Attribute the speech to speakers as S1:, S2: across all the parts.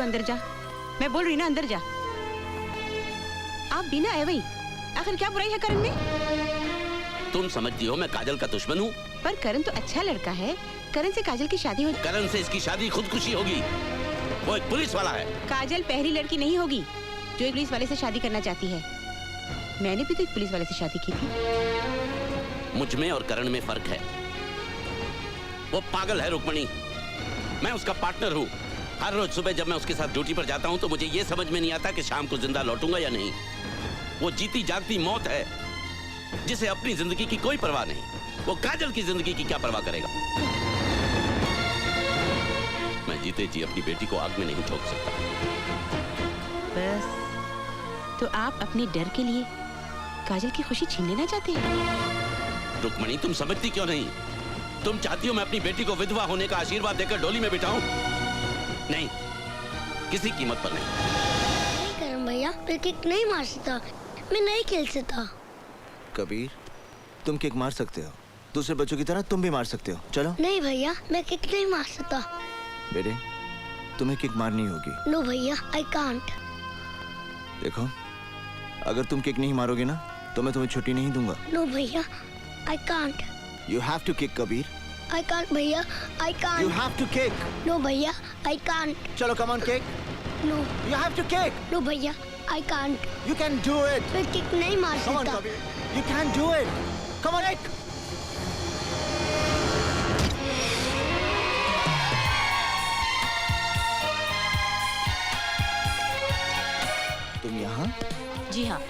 S1: तू अंदर जा, मैं बोल रही ना अंदर जा। आप बिना आए वही, आखिर क्या बुराई है करण में?
S2: तुम समझती हो मैं काजल का दुश्मन हूँ?
S1: पर करण तो अच्छा लड़का है, करण से काजल की शादी हो।
S2: करण से इसकी शादी खुदकुशी होगी, वो एक पुलिस वाला है।
S1: काजल पहली लड़की नहीं होगी जो एक पुलिस वाले से शादी करना चाहती है। मैंने भी तो एक पुलिस वाले से शादी की थी।
S2: मुझ में और करण में फर्क है। वो पागल है रुक्मणी, मैं उसका पार्टनर हूँ। हर रोज सुबह जब मैं उसके साथ ड्यूटी पर जाता हूँ तो मुझे ये समझ में नहीं आता कि शाम को जिंदा लौटूंगा या नहीं। वो जीती जागती मौत है जिसे अपनी जिंदगी की कोई परवाह नहीं। वो काजल की जिंदगी की क्या परवाह करेगा? मैं जीते जी अपनी बेटी को आग में नहीं ठोक सकता।
S1: बस तो आप अपने डर के लिए काजल की खुशी छीन लेना चाहते हैं?
S2: रुक्मणी तुम समझती क्यों नहीं? तुम चाहती हो मैं अपनी बेटी को विधवा होने का आशीर्वाद देकर डोली में बिठाऊं? नहीं, किसी कीमत पर नहीं।
S3: नहीं करण भैया, मैं किक नहीं मार सकता, मैं नहीं खेल सकता।
S4: कबीर, तुम किक मार सकते हो, दूसरे बच्चों की तरह तुम भी मार सकते हो। चलो।
S3: नहीं भैया, मैं किक नहीं मार सकता।
S4: बेटे, तुम्हें किक मारनी होगी।
S3: नो भैया, आई कांट।
S4: देखो, अगर तुम किक नहीं मारोगे ना तो मैं तुम्हें छुट्टी नहीं दूंगा।
S3: नो भैया, I can't.
S4: You have to kick, Kabir.
S3: I can't भैया, I can't.
S4: You have to kick.
S3: No भैया, I can't.
S4: चलो, come on, kick.
S3: No.
S4: You have to kick.
S3: No भैया, I can't.
S4: You can do it.
S3: मैं kick नहीं मार
S4: Come on,
S3: सकता।
S4: Kabir. You can do it. Come on, kick. तुम यहाँ?
S5: जी हाँ,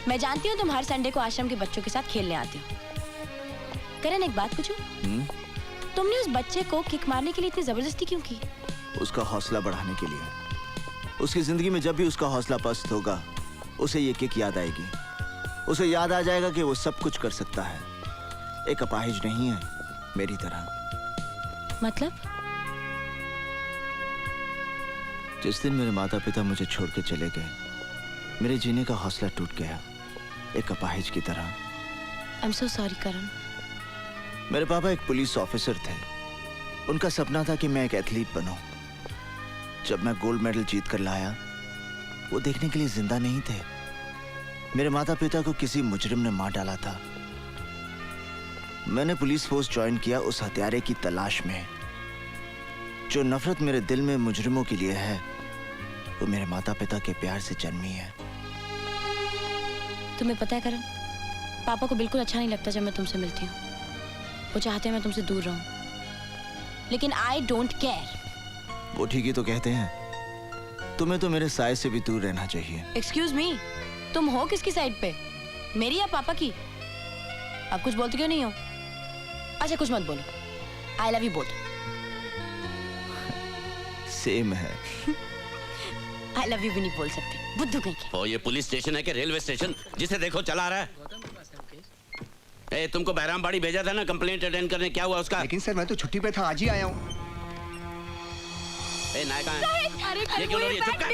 S5: मैं जानती हूँ तुम हर संडे को आश्रम के बच्चों के साथ खेलने आती हो। करण, एक बात पूछूं? तुमने उस बच्चे को किक मारने के लिए इतनी जबरदस्ती क्यों की?
S4: उसका हौसला बढ़ाने के लिए। उसकी जिंदगी में जब भी उसका हौसला पस्त होगा, उसे ये किक याद आएगी। उसे याद आ जाएगा कि वो सब कुछ कर सकता है, एक अपाहिज नहीं है मेरी तरह।
S5: मतलब?
S4: जिस दिन मेरे माता पिता मुझे छोड़ के चले गए, मेरे जीने का हौसला टूट गया, एक अपाहिज की तरह।
S5: I'm so sorry, करण।
S4: मेरे पापा एक पुलिस ऑफिसर थे। उनका सपना था कि मैं एक एथलीट बनूं। जब मैं गोल्ड मेडल जीत कर लाया, वो देखने के लिए जिंदा नहीं थे। मेरे माता पिता को किसी मुजरिम ने मार डाला था। मैंने पुलिस फोर्स ज्वाइन किया उस हत्यारे की तलाश में। जो नफरत मेरे दिल में मुजरिमों के लिए है, वो मेरे माता पिता के प्यार से जन्मी है।
S5: तुम्हें पता है करण, पापा को बिल्कुल अच्छा नहीं लगता जब मैं तुमसे मिलती हूँ। वो चाहते हैं मैं तुमसे दूर रहूं, लेकिन आई डोंट केयर।
S4: वो ठीक ही तो कहते हैं। तुम्हें तो मेरे साय से भी दूर रहना चाहिए।
S5: एक्सक्यूज मी, तुम हो किसकी साइड पे, मेरी या पापा की? आप कुछ बोलते क्यों नहीं हो? अच्छा कुछ मत बोलो, आई लव यू बोल।
S4: सेम है।
S5: आई लव यू भी नहीं बोल सकते, बुद्धू कहीं के।
S2: ओ, ये पुलिस स्टेशन है कि रेलवे स्टेशन? जिसे देखो चला रहा है। ए, तुमको बहरामबाड़ी भेजा था ना कंप्लेंट अटेंड करने, क्या हुआ उसका?
S6: लेकिन सर मैं तो छुट्टी पे था, आज ही आया हूँ।
S2: ए, नायक कहाँ है? ये क्यों हो रही है? चुप कर।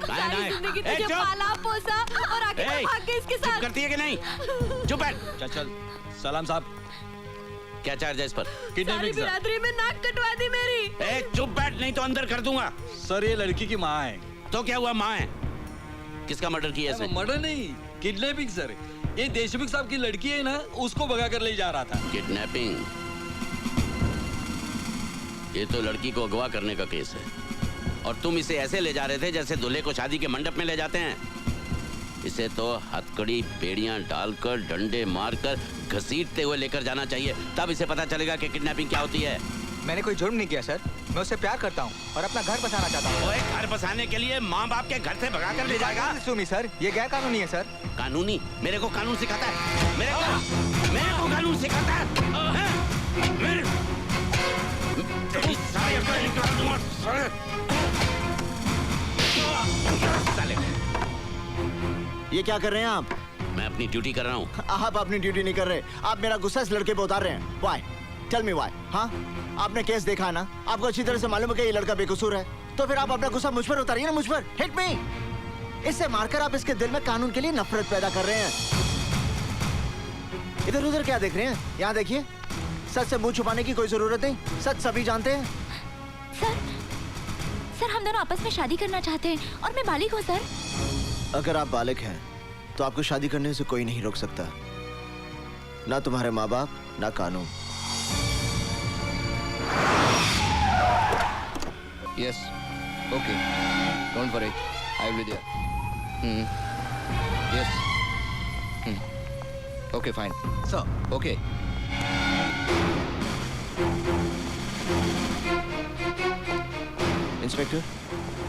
S2: नायक,
S5: जिंदगी
S2: ए,
S5: तुझे
S2: चुप।
S5: पाला पोसा और आगे
S2: ए,
S5: भाग के इसके
S2: चुप
S5: साथ।
S2: करती है कि नहीं? चुप बैठ।
S7: चल चल। सलाम साहब।
S2: क्या चार्ज है इस पर?
S5: सारी बिरादरी में नाक कटवा दी मेरी।
S2: ए, चुप बैठ, नहीं तो अंदर कर दूंगा।
S7: सर ये लड़की की माँ है।
S2: तो क्या हुआ? माँ है? किसका मर्डर किया इसने?
S7: मर्डर नहीं, किडनैपिंग सर। ये देशमुख साहब की लड़की है ना, उसको भगा कर ले जा रहा था।
S2: किडनैपिंग? ये तो लड़की को अगवा करने का केस है, और तुम इसे ऐसे ले जा रहे थे जैसे दूल्हे को शादी के मंडप में ले जाते हैं। इसे तो हथकड़ी बेड़ियां डालकर, डंडे मारकर, घसीटते हुए लेकर जाना चाहिए, तब इसे पता चलेगा कि किडनैपिंग क्या होती है।
S6: मैंने कोई जुर्म नहीं किया सर, मैं उससे प्यार करता हूँ और अपना घर बसाना चाहता हूँ।
S2: ओए, घर बसाने के लिए माँ बाप के घर से भगा कर ले जाएगा?
S6: सुमी सर, ये गैर कानूनी है सर।
S2: कानूनी? मेरे को कानून सिखाता है? मेरे को कानून सिखाता है? तेरी सारी अकल निकाल दूंगा साले।
S4: ये क्या कर रहे हैं आप?
S2: मैं अपनी ड्यूटी कर रहा हूँ।
S4: आप अपनी ड्यूटी नहीं कर रहे, आप मेरा गुस्सा इस लड़के पे उतार रहे हैं। Why? Tell me why? हाँ, आपने केस देखा ना, आपको अच्छी तरह से मालूम है कि ये लड़का बेकसूर है, तो फिर आप अपना गुस्सा मुझ पर उतारिए ना, मुझ पर। Hit me! इससे मारकर आप इसके दिल में कानून के लिए नफरत पैदा कर रहे हैं। इधर उधर क्या देख रहे हैं? यहाँ देखिए, सच से मुंह छुपाने की कोई जरूरत नहीं, सच सभी जानते हैं।
S5: सर हम दोनों आपस में शादी करना चाहते हैं और मैं बालिग हूँ सर।
S4: अगर आप बालिग हैं तो आपको शादी करने से कोई नहीं रोक सकता, ना तुम्हारे माँ बाप ना कानून।
S8: Yes. Okay. Don't worry. I will be there. Yes. Okay, fine.
S6: Sir.
S8: Okay.
S4: Inspector,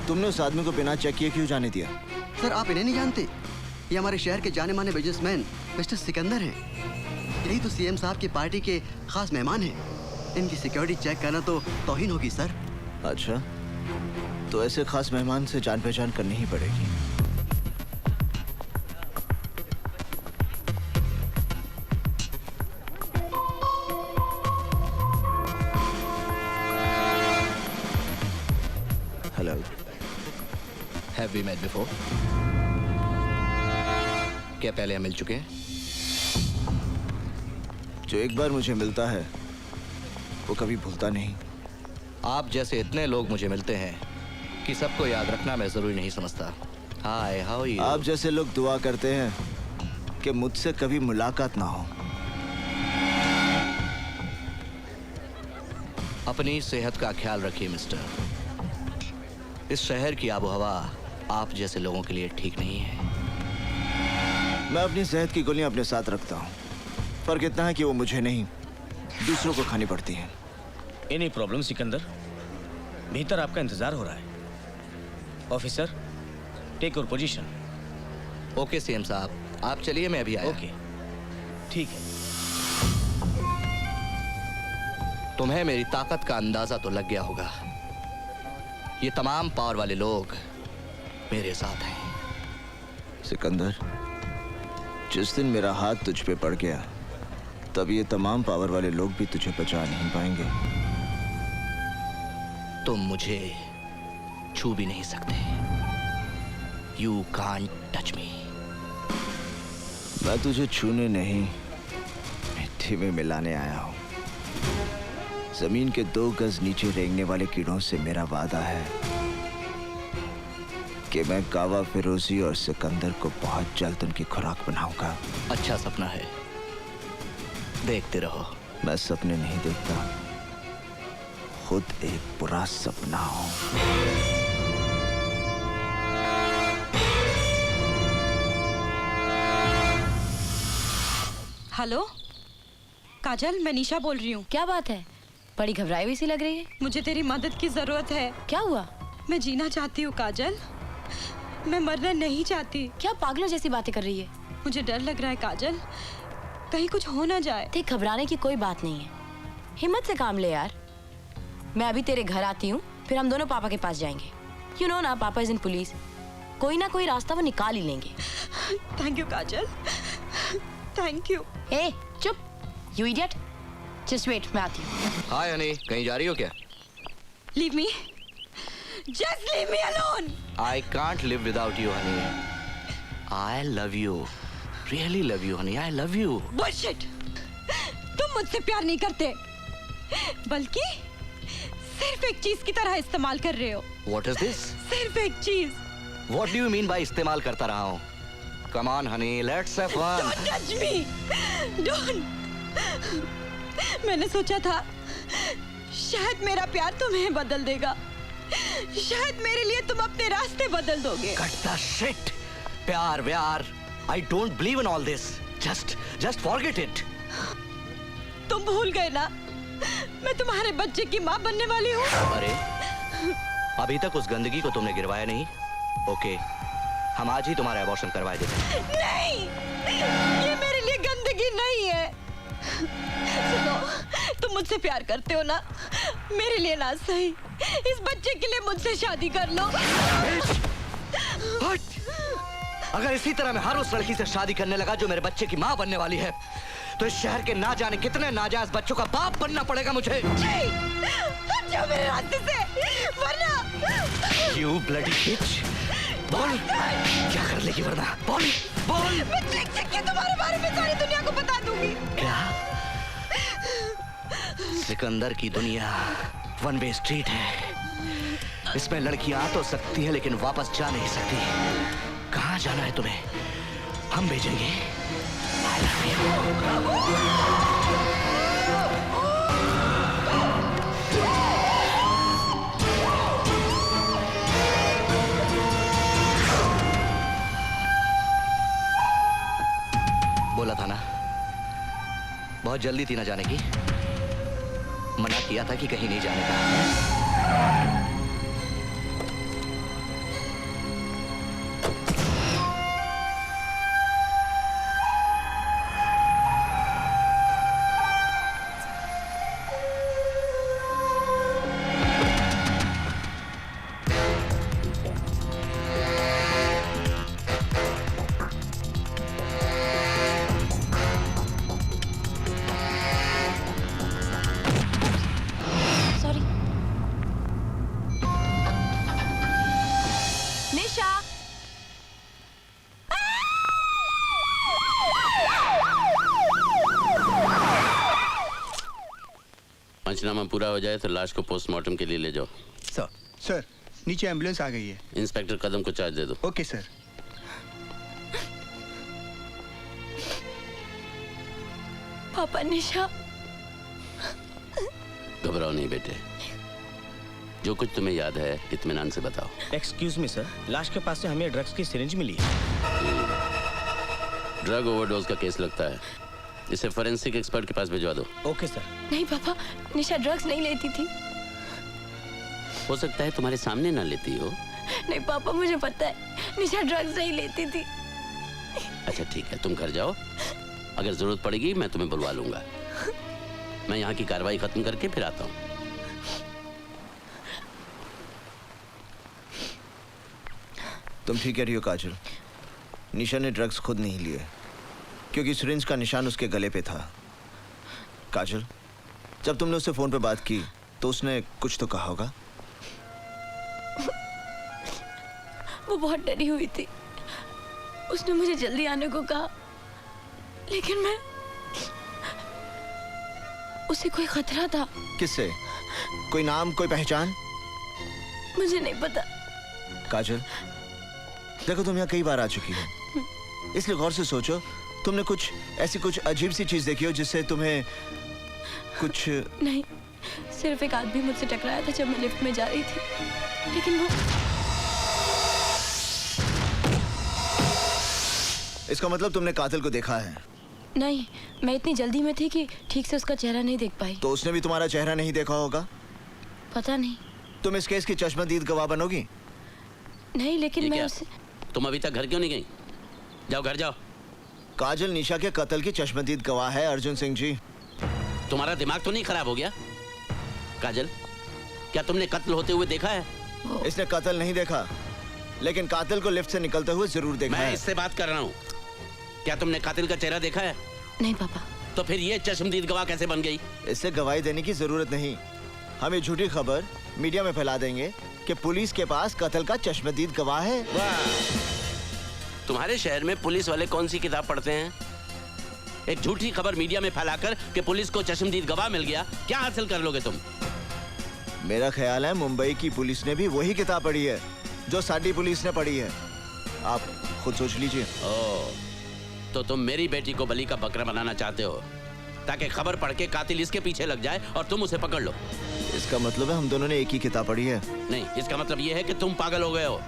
S4: तुमने उस आदमी को बिना चेक किए क्यों जाने दिया?
S9: सर आप इन्हें नहीं जानते? ये हमारे शहर के जाने माने बिजनेसमैन मिस्टर सिकंदर हैं। यही तो सीएम साहब की पार्टी के खास मेहमान हैं। इनकी सिक्योरिटी चेक करना तो तौहीन होगी सर।
S4: अच्छा, तो ऐसे खास मेहमान से जान पहचान करनी ही पड़ेगी। Hello.
S8: Have we met before? क्या पहले हम मिल चुके हैं?
S4: जो एक बार मुझे मिलता है वो कभी भूलता नहीं।
S8: आप जैसे इतने लोग मुझे मिलते हैं कि सबको याद रखना मैं जरूरी नहीं समझता। हाय, हाउ आर यू?
S4: आप जैसे लोग दुआ करते हैं कि मुझसे कभी मुलाकात ना हो।
S8: अपनी सेहत का ख्याल रखिए मिस्टर। इस शहर की आबोहवा आप जैसे लोगों के लिए ठीक नहीं है।
S4: मैं अपनी सेहत की गोलियां अपने साथ रखता हूँ। फर्क इतना है कि वो मुझे नहीं, दूसरों को खानी पड़ती हैं।
S10: Any problem Sikandar? भीतर आपका इंतजार हो रहा है। Officer, take your position.
S8: Okay CM साहब, आप चलिए, मैं अभी आया।
S10: ओके, ठीक है।
S8: तुम्हें मेरी ताकत का अंदाजा तो लग गया होगा। ये तमाम पावर वाले लोग मेरे साथ हैं।
S4: सिकंदर, जिस दिन मेरा हाथ तुझ पे पड़ गया तब ये तमाम पावर वाले लोग भी तुझे बचा नहीं पाएंगे।
S8: तुम मुझे छू भी नहीं सकते। You can't touch me.
S4: मैं तुझे छूने नहीं, मिट्टी में मिलाने आया हूँ। जमीन के 2 गज नीचे रेंगने वाले कीड़ों से मेरा वादा है कि मैं कावा फिरोजी और सिकंदर को बहुत जल्द उनकी खुराक बनाऊंगा।
S8: अच्छा सपना है, देखते रहो।
S4: मैं सपने नहीं देखता, खुद एक बुरा सपना हूं।
S1: हेलो काजल, मैं निशा बोल रही हूँ।
S5: क्या बात है, बड़ी घबराई हुई सी लग रही है।
S1: मुझे तेरी मदद की जरूरत है।
S5: क्या हुआ?
S1: मैं जीना चाहती हूँ काजल, मैं मरना नहीं चाहती।
S5: क्या पागलों जैसी बातें कर रही है?
S1: मुझे डर लग रहा है काजल, कहीं कुछ हो ना जाए।
S5: देख, घबराने की कोई बात नहीं है, हिम्मत से काम ले यार। मैं अभी तेरे घर आती हूँ, फिर हम दोनों पापा के पास जाएंगे। यू नो ना, पापा इज इन पुलिस। कोई ना कोई रास्ता वो निकाल ही लेंगे।
S1: Thank you Kajal, thank you.
S5: ए चुप, यू इडियट। जस्ट वेट, मैं आती हूँ।
S8: हाय हनी, कहीं जा रही हो क्या?
S1: Leave me, just leave me alone.
S8: I can't live without you, honey. I love you. Really love you, honey. I love you.
S1: Bullshit, तुम मुझसे प्यार नहीं करते, बल्कि सिर्फ एक चीज की तरह इस्तेमाल कर रहे हो।
S8: What is this?
S1: सिर्फ एक चीज।
S8: What do you mean by इस्तेमाल करता रहा हूँ? Come on, honey. Let's have fun.
S1: Don't touch me. Don't. मैंने सोचा था शायद मेरा प्यार तुम्हें बदल देगा, शायद मेरे लिए तुम अपने रास्ते बदल दोगे।
S8: Cut the shit. प्यार व्यार. I don't believe in all this. Just forget it.
S1: तुम भूल गए ना, मैं तुम्हारे बच्चे की माँ बनने वाली हूँ।
S8: अरे, अभी तक उस गंदगी को तुमने गिरवाया नहीं? ओके, हम आज ही तुम्हारा अबॉर्शन करवाए देते हैं।
S1: नहीं, ये मेरे लिए गंदगी नहीं है। सुनो, तुम मुझसे प्यार करते हो ना, मेरे लिए ना सही, इस बच्चे के लिए मुझसे शादी कर लो।
S8: हट! अगर इसी तरह मैं हर उस लड़की से शादी करने लगा जो मेरे बच्चे की माँ बनने वाली है, तो इस शहर के ना जाने कितने नाजायज बच्चों का बाप बनना पड़ेगा मुझे।
S1: हट जाओ मेरे रास्ते से, वरना।
S8: You bloody bitch! बोल, क्या कर लेगी वरना? बोल, बोल!
S1: मैं चिक-चिक के तुम्हारे बारे में सारी दुनिया को बता दूंगी।
S8: क्या? सिकंदर की दुनिया वन वे स्ट्रीट है। इसमें लड़कियां आ तो सकती है लेकिन वापस जा नहीं सकती। कहाँ जाना है तुम्हें? हम भेजेंगे। I love you। बोला था ना, बहुत जल्दी थी ना जाने की। मना किया था कि कहीं नहीं जाने का।
S5: सॉरी। निशा,
S2: पंचनामा पूरा हो जाए तो लाश को पोस्टमार्टम के लिए ले जाओ।
S6: सर, नीचे एम्बुलेंस आ गई है।
S2: इंस्पेक्टर कदम को चार्ज दे दो।
S6: Okay sir.
S5: पापा निशा।
S2: घबराओ नहीं बेटे, जो कुछ तुम्हें याद है इत्मीनान से बताओ।
S10: एक्सक्यूज मी सर, लाश के पास से हमें ड्रग्स की सिरिंज मिली है।
S2: ड्रग ओवरडोज का केस लगता है, इसे फोरेंसिक एक्सपर्ट के पास भिजवा दो।
S10: Okay sir.
S5: नहीं पापा, निशा ड्रग्स नहीं लेती थी।
S2: हो सकता है तुम्हारे सामने ना लेती हो।
S5: नहीं पापा, मुझे पता है निशा ड्रग्स नहीं लेती थी।
S2: अच्छा ठीक है, तुम घर जाओ, अगर जरूरत पड़ेगी मैं तुम्हें बुलवा लूंगा। मैं यहाँ की कार्रवाई खत्म करके फिर आता हूँ।
S4: तुम ठीक कह रही हो काजल, निशा ने ड्रग्स खुद नहीं लिए क्योंकि सिरिंज का निशान उसके गले पे था। काजल, जब तुमने उससे फोन पे बात की तो उसने कुछ तो कहा होगा।
S5: वो बहुत डरी हुई थी, उसने मुझे जल्दी आने को कहा, लेकिन मैं उसे कोई खतरा था।
S4: किससे? कोई नाम, कोई पहचान?
S5: मुझे नहीं पता।
S4: काजल, देखो तुम यहाँ कई बार आ चुकी हो, इसलिए गौर से सोचो, तुमने कुछ ऐसी कुछ अजीब सी चीज देखी हो जिससे तुम्हें कुछ।
S5: नहीं, सिर्फ एक आदमी मुझसे टकराया था जब मैं लिफ्ट में जा रही थी, लेकिन वो।
S4: इसका मतलब तुमने कातिल को देखा है?
S5: नहीं, मैं इतनी जल्दी में थी कि ठीक से उसका चेहरा नहीं देख पाई।
S4: तो उसने भी तुम्हारा चेहरा नहीं देखा होगा?
S5: पता नहीं।
S4: तुम इस केस की चश्मदीद गवाह बनोगी?
S5: नहीं, लेकिन
S2: ये
S5: मैं
S2: क्या?
S5: उसे।
S2: तुम अभी तक घर क्यों नहीं गई? जाओ घर जाओ।
S4: काजल निशा के कत्ल की चश्मदीद गवाह है अर्जुन सिंह जी।
S2: तुम्हारा दिमाग तो नहीं खराब हो गया? काजल, क्या तुमने कत्ल होते हुए देखा है?
S4: इसने कत्ल नहीं देखा, लेकिन कातिल को लिफ्ट से निकलते हुए जरूर देखा
S2: मैं
S4: है।
S2: इससे बात कर रहा हूँ। क्या तुमने कातिल का चेहरा देखा है?
S5: नहीं पापा।
S2: तो फिर ये चश्मदीद गवाह कैसे बन गई?
S4: इससे गवाही देने की जरूरत नहीं। हम ये झूठी खबर मीडिया में फैला देंगे कि पुलिस के पास कत्ल का चश्मदीद गवाह है।
S2: वाह! तुम्हारे शहर में पुलिस वाले कौन सी किताब पढ़ते हैं? एक झूठी खबर मीडिया में फैलाकर कि पुलिस को चश्मदीद गवाह मिल गया, क्या हासिल कर लोगे तुम?
S4: मेरा ख्याल है मुंबई की पुलिस ने भी वही किताब पढ़ी है जो साडी पुलिस ने पढ़ी है। आप खुद सोच लीजिए।
S2: ओह, तो तुम मेरी बेटी को बलि का बकरा बनाना चाहते हो ताकि खबर पढ़ के कातिल इसके पीछे लग जाए और तुम उसे पकड़ लो।
S4: इसका मतलब है हम दोनों ने एक ही किताब पढ़ी है।
S2: नहीं, इसका मतलब ये है कि तुम पागल हो गए हो,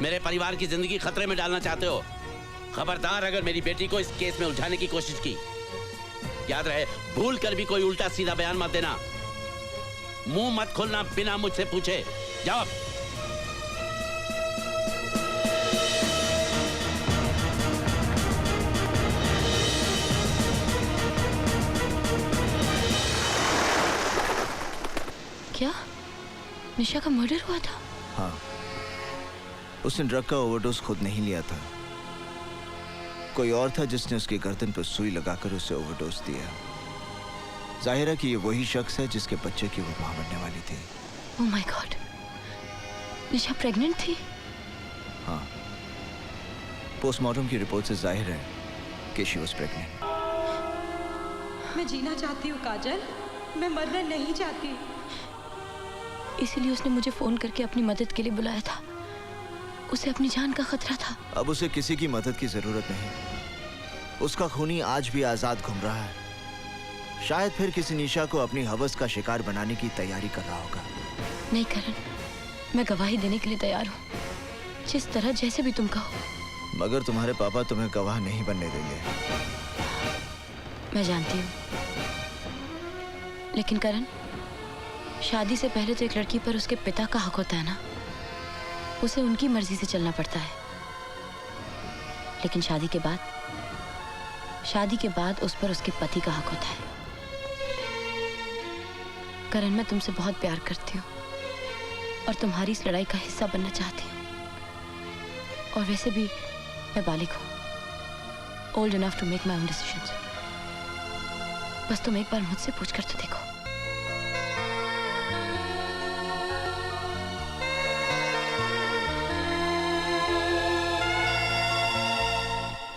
S2: मेरे परिवार की जिंदगी खतरे में डालना चाहते हो। खबरदार अगर मेरी बेटी को इस केस में उलझाने की कोशिश की, याद रहे भूल कर भी कोई उल्टा सीधा बयान मत देना। मुंह मत खोलना बिना मुझसे पूछे। जाओ।
S5: क्या निशा का मर्डर हुआ था?
S4: हाँ, उसने ड्रग का ओवरडोज खुद नहीं लिया था, कोई और था जिसने उसकी गर्दन पर सुई लगाकर उसे ओवरडोज दिया। जाहिर है कि ये वही शख्स है जिसके बच्चे की वो मां बनने वाली थी।
S5: Oh my God, Nisha pregnant थी?
S4: हाँ, पोस्टमार्टम की रिपोर्ट से जाहिर है कि शी वाज प्रेग्नेंट।
S1: मैं जीना चाहती हूँ काजल, मैं मरना नहीं चाहती।
S5: इसीलिए उसने मुझे फोन करके अपनी मदद के लिए बुलाया था। उसे अपनी जान का खतरा था।
S4: अब उसे किसी की मदद की जरूरत नहीं। उसका खूनी आज भी आजाद घूम रहा है। शायद फिर किसी निशा को अपनी हवस का शिकार बनाने की तैयारी कर रहा होगा।
S5: नहीं करण, मैं गवाही देने के लिए तैयार हूँ, जिस तरह जैसे भी तुम कहो।
S4: मगर तुम्हारे पापा तुम्हें गवाह नहीं बनने देंगे।
S5: मैं जानती हूँ, लेकिन करण, शादी से पहले तो एक लड़की पर उसके पिता का हक होता है ना। उसे उनकी मर्जी से चलना पड़ता है। लेकिन शादी के बाद उस पर उसके पति का हक होता है। करण, मैं तुमसे बहुत प्यार करती हूँ और तुम्हारी इस लड़ाई का हिस्सा बनना चाहती हूँ। और वैसे भी मैं बालिग हूँ, old enough to make my own decisions. बस तुम एक बार मुझसे पूछ कर तो देखो।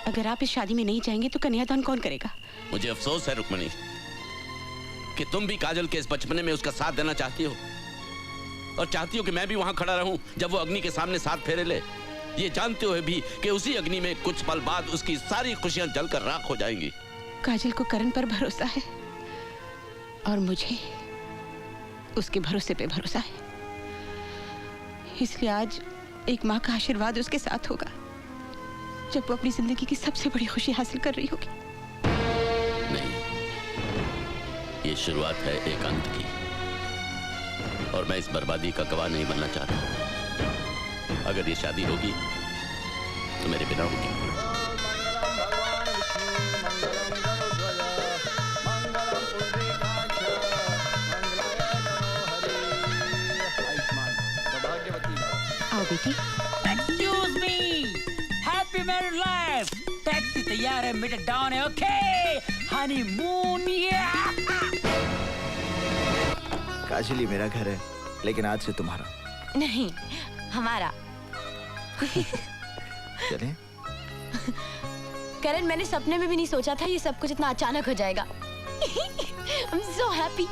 S1: अगर आप इस शादी में नहीं जाएंगे तो कन्यादान कौन करेगा?
S2: मुझे अफसोस है रुक्मणी कि तुम भी काजल के इस बचपने में उसका साथ देना चाहती हो, और चाहती हो कि मैं भी वहां खड़ा रहूं जब वो अग्नि के सामने साथ फेरे ले, ये जानते हुए भी कि उसी अग्नि में कुछ पल बाद उसकी सारी खुशियां जलकर राख हो जाएंगी।
S1: काजल को करण पर भरोसा है और मुझे उसके भरोसे पे भरोसा है। इसलिए आज एक माँ का आशीर्वाद उसके साथ होगा जब वो अपनी जिंदगी की सबसे बड़ी खुशी हासिल कर रही होगी।
S2: नहीं, ये शुरुआत है एक अंत की, और मैं इस बर्बादी का गवाह नहीं बनना चाहता। अगर ये शादी होगी तो मेरे बिना होगी।
S1: आओ बेटी।
S11: Excuse me, happy married life. Taxi तैयार है, मीटर डाउन है। Okay, honeymoon.
S4: काजल, ये मेरा घर है, लेकिन आज से तुम्हारा
S5: नहीं, हमारा।
S4: चलें?
S5: करण, मैंने सपने में भी नहीं सोचा था ये सब कुछ इतना अचानक हो जाएगा। I'm so happy।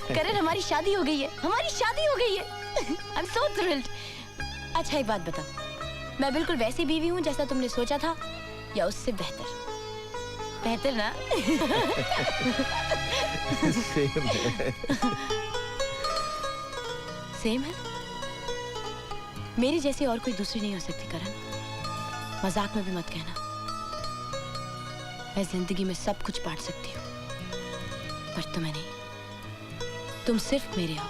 S5: करण, हमारी शादी हो गई है, हमारी शादी हो गई है। I'm so thrilled। अच्छा, एक बात बताओ, मैं बिल्कुल वैसी बीवी हूँ जैसा तुमने सोचा था, या उससे बेहतर? बेहतर ना?
S4: सेम है।
S5: सेम है? मेरी जैसी और कोई दूसरी नहीं हो सकती करण। मजाक में भी मत कहना। मैं जिंदगी में सब कुछ बांट सकती हूँ, पर तुम्हें नहीं। तुम सिर्फ मेरे हो।